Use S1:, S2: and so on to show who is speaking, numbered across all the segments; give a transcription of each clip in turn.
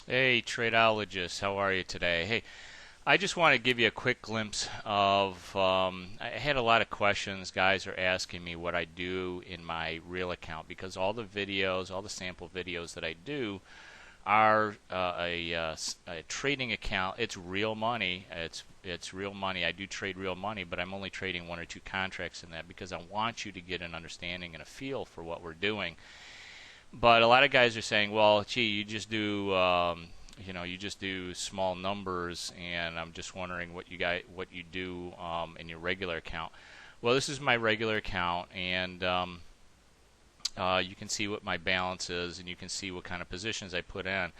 S1: Hey, tradeologists, how are you today? Hey, I just want to give you a quick glimpse of. I had a lot of questions. Guys are asking me what I do in my real account because all the videos, all the sample videos that I do are a trading account. It's real money. It's real money. I do trade real money, but I'm only trading one or two contracts in that because I want you to get an understanding and a feel for what we're doing. But a lot of guys are saying, well, gee, you just do small numbers, and I'm just wondering what you do in your regular account. Well, this is my regular account, and you can see what my balance is, and you can see what kind of positions I put in.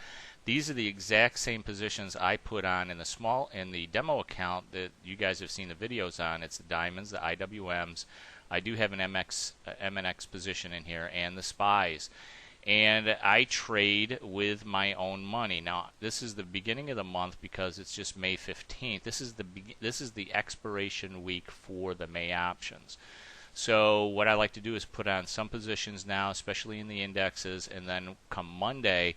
S1: These are the exact same positions I put on in the demo account that you guys have seen the videos on. It's the diamonds, the IWMs. I do have an MNX position in here, and the SPYs. And I trade with my own money. Now, this is the beginning of the month because it's just May 15th. This is the expiration week for the May options. So what I like to do is put on some positions now, especially in the indexes, and then come Monday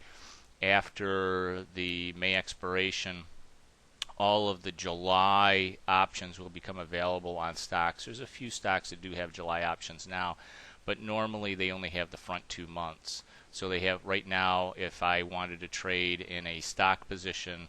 S1: after the May expiration, all of the July options will become available on stocks. There's a few stocks that do have July options now, but normally they only have the front 2 months. So they have right now, if I wanted to trade in a stock position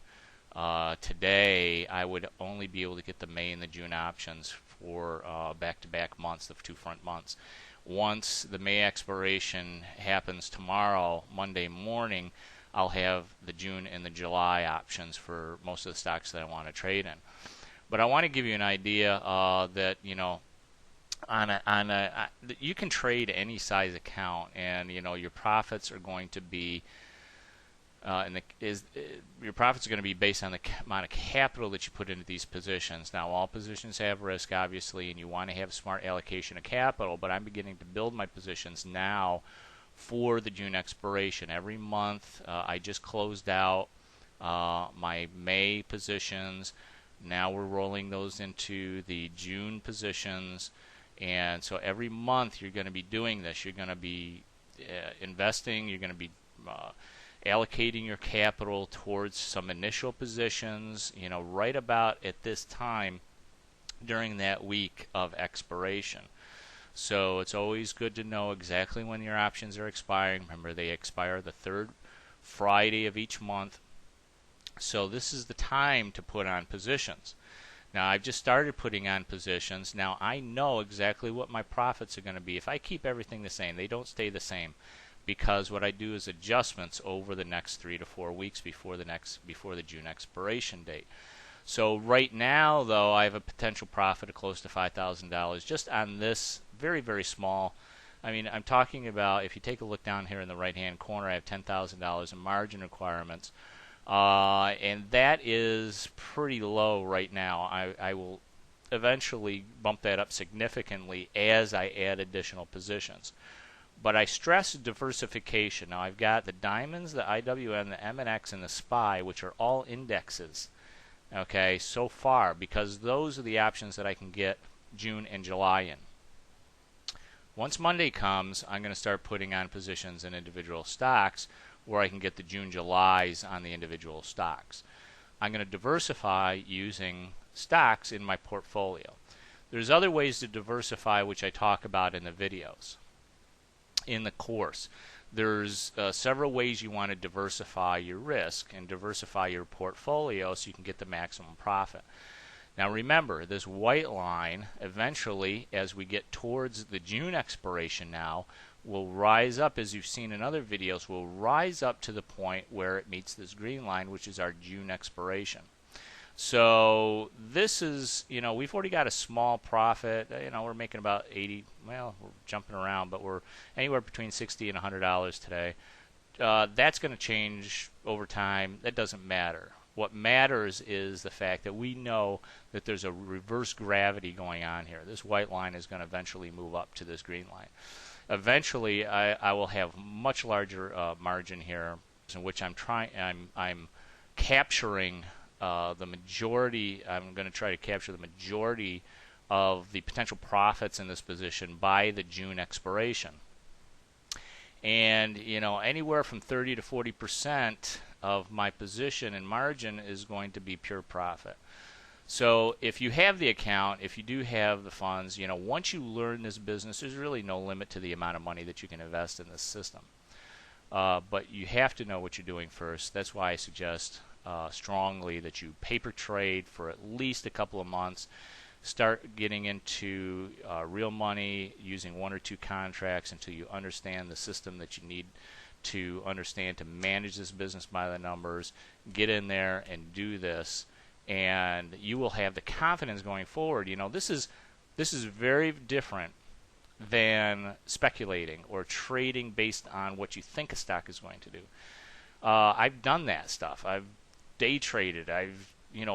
S1: today, I would only be able to get the May and the June options for back-to-back months, the 2 front months. Once the May expiration happens tomorrow, Monday morning, I'll have the June and the July options for most of the stocks that I want to trade in. But I want to give you an idea that, you can trade any size account, and your profits are going to be your profits are going to be based on the amount of capital that you put into these positions. Now, all positions have risk, obviously, and you want to have smart allocation of capital. But I'm beginning to build my positions now for the June expiration. Every month, I just closed out my May positions. Now we're rolling those into the June positions. And so every month you're going to be doing this. You're going to be investing. You're going to be allocating your capital towards some initial positions, right about at this time during that week of expiration. So it's always good to know exactly when your options are expiring. Remember, they expire the third Friday of each month. So this is the time to put on positions. Now, I've just started putting on positions. Now, I know exactly what my profits are going to be. If I keep everything the same, they don't stay the same, because what I do is adjustments over the next 3 to 4 weeks before the June expiration date. So right now, though, I have a potential profit of close to $5,000 just on this very, very small. I mean, I'm talking about, if you take a look down here in the right-hand corner, I have $10,000 in margin requirements. And that is pretty low right now. I will eventually bump that up significantly as I add additional positions. But I stress diversification. Now, I've got the diamonds, the IWM, the MNX, and the SPY, which are all indexes, okay, so far, because those are the options that I can get June and July in. Once Monday comes, I'm going to start putting on positions in individual stocks where I can get the June, Julys on the individual stocks. I'm going to diversify using stocks in my portfolio. There's other ways to diversify, which I talk about in the videos, in the course. There's several ways you want to diversify your risk and diversify your portfolio so you can get the maximum profit. Now remember, this white line, eventually, as we get towards the June expiration now, will rise up, as you've seen in other videos, will rise up to the point where it meets this green line, which is our June expiration. So this is, we've already got a small profit. We're making about 80, well, we're jumping around, but we're anywhere between $60 and $100 today. That's going to change over time. That doesn't matter. What matters is the fact that we know that there's a reverse gravity going on here. This white line is going to eventually move up to this green line. Eventually, I will have much larger margin here, in which I'm capturing the majority. I'm going to try to capture the majority of the potential profits in this position by the June expiration. And anywhere from 30 to 40% of my position and margin is going to be pure profit. So if you have the account, if you do have the funds, once you learn this business, there's really no limit to the amount of money that you can invest in this system. But you have to know what you're doing first. That's why I suggest strongly that you paper trade for at least a couple of months. Start getting into real money using 1 or 2 contracts until you understand the system that you need to understand to manage this business by the numbers. Get in there and do this, and you will have the confidence going forward. This is very different than speculating or trading based on what you think a stock is going to do. I've done that stuff. I've day traded. I've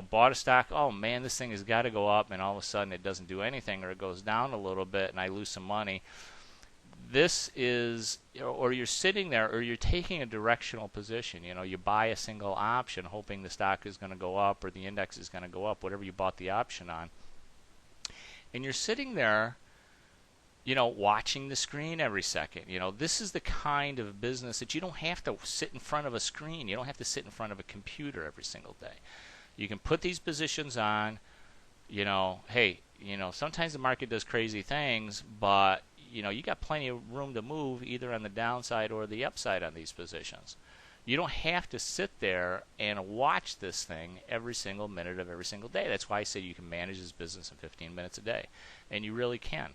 S1: bought a stock. Oh man, this thing has got to go up, and all of a sudden it doesn't do anything, or it goes down a little bit, and I lose some money. This is, or you're sitting there, or you're taking a directional position. You buy a single option, hoping the stock is going to go up or the index is going to go up, whatever you bought the option on, and you're sitting there, watching the screen every second. This is the kind of business that you don't have to sit in front of a screen. You don't have to sit in front of a computer every single day. You can put these positions on. Hey, sometimes the market does crazy things, but you got plenty of room to move either on the downside or the upside on these positions. You don't have to sit there and watch this thing every single minute of every single day. That's why I say you can manage this business in 15 minutes a day, and you really can.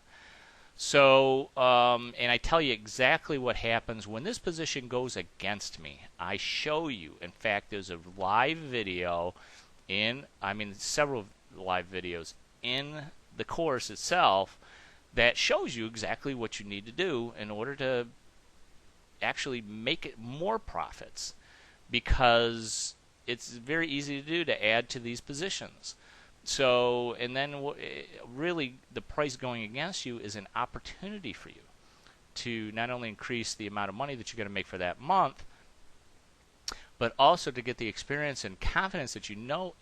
S1: So, and I tell you exactly what happens when this position goes against me. I show you. In fact, there's a live video several live videos in the course itself that shows you exactly what you need to do in order to actually make it more profits, because it's very easy to do, to add to these positions. So, and then really the price going against you is an opportunity for you to not only increase the amount of money that you're going to make for that month, but also to get the experience and confidence that you know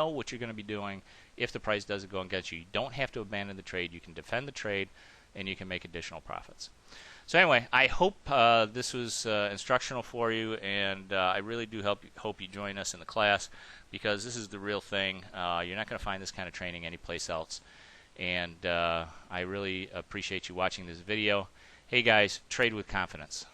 S1: what you're going to be doing if the price doesn't go against you. You don't have to abandon the trade. You can defend the trade, and you can make additional profits. So anyway, I hope this was instructional for you, and I really do hope you join us in the class, because this is the real thing. You're not going to find this kind of training anyplace else, and I really appreciate you watching this video. Hey guys, trade with confidence.